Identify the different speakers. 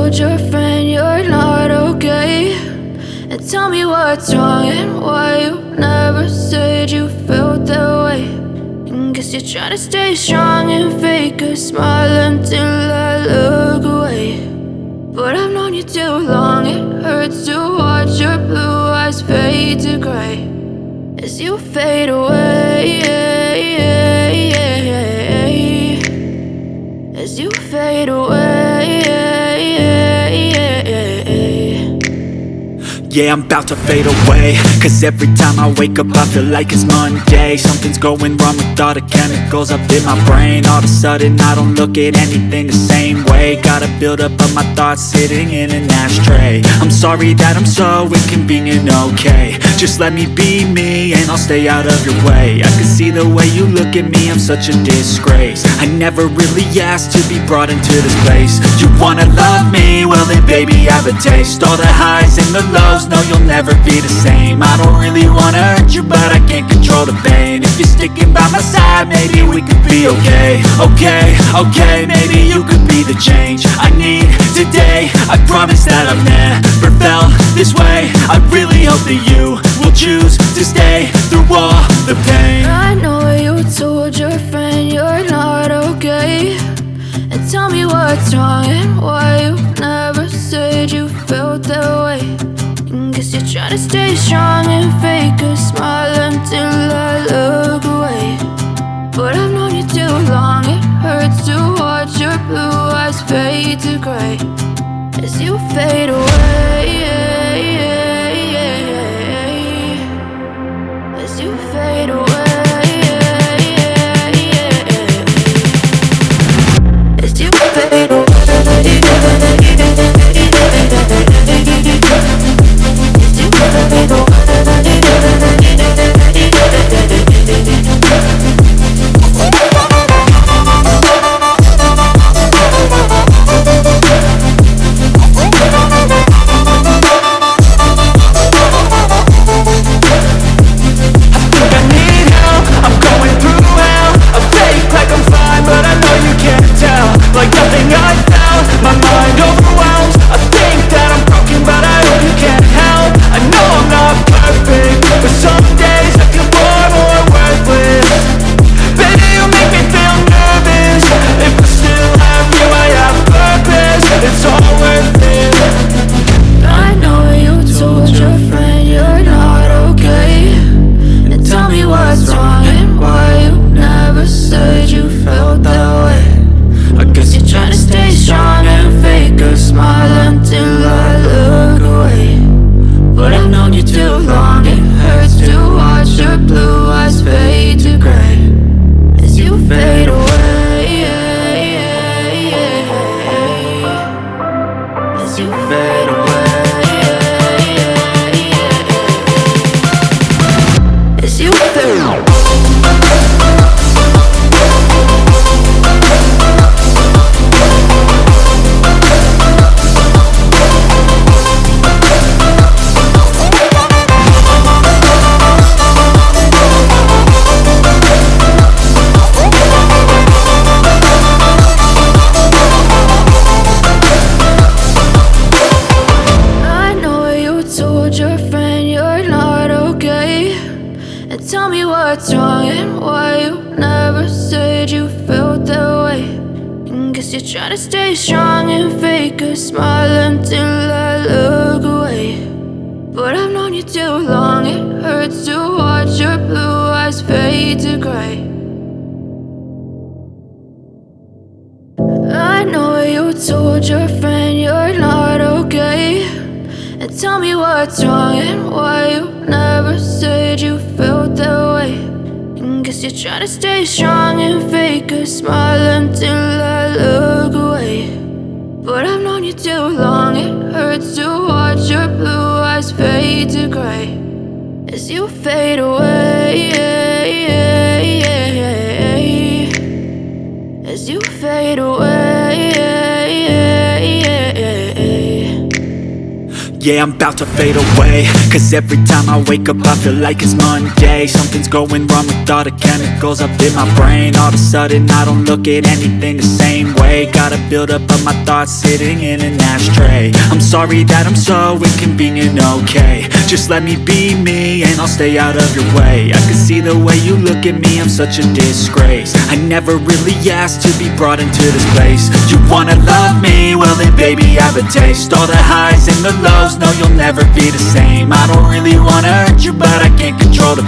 Speaker 1: told your friend you're not okay, and tell me what's wrong and why you never said you felt that way. And guess you're trying to stay strong and fake a smile until I look away. But I've known you too long, it hurts to watch your blue eyes fade to gray as you fade away, as you fade away.
Speaker 2: Yeah, I'm about to fade away, cause every time I wake up I feel like it's Monday. Something's going wrong with all the chemicals up in my brain. All of a sudden I don't look at anything the same way. Gotta build up of my thoughts sitting in an ashtray. I'm sorry that I'm so inconvenient, okay. Just let me be me and I'll stay out of your way. I can see the way you look at me, I'm such a disgrace. I never really asked to be brought into this place. You wanna love me? Well then baby have a taste. All the highs and the lows, no, you'll never be the same. I don't really wanna hurt you, but I can't control the pain. If you're sticking by my side, maybe we could be okay. Okay, maybe you could be the change I need today. I promise that I've never felt this way. I really hope that you will choose to stay through all the pain.
Speaker 1: I know you told your friend you're not okay, and tell me what's wrong and why you never said you felt that way. Guess you're trying to stay strong and fake a smile until I look away. But I've known you too long, it hurts to watch your blue eyes fade to gray as you fade away, as you fade away, as you fade away. Tell me what's wrong and why you never said you felt that way. And guess you're trying to stay strong and fake a smile until I look away. But I've known you too long, it hurts to watch your blue eyes fade to gray. I know you told your friend you're not okay, and tell me what's wrong and why you never said you felt that way. And guess you're trying to stay strong and fake a smile until I look away. But I've known you too long, it hurts to watch your blue eyes fade to gray as you fade away, as you fade away.
Speaker 2: Yeah, I'm about to fade away, cause every time I wake up I feel like it's Monday. Something's going wrong with all the chemicals up in my brain. All of a sudden I don't look at anything the same way. Gotta build up of my thoughts sitting in an ashtray. I'm sorry that I'm so inconvenient, okay. Just let me be me and I'll stay out of your way. I can see the way you look at me, I'm such a disgrace. I never really asked to be brought into this place. You wanna love me? Well then baby have a taste. All the highs and the lows, no you'll never be the same. I don't really wanna hurt you but I can't control the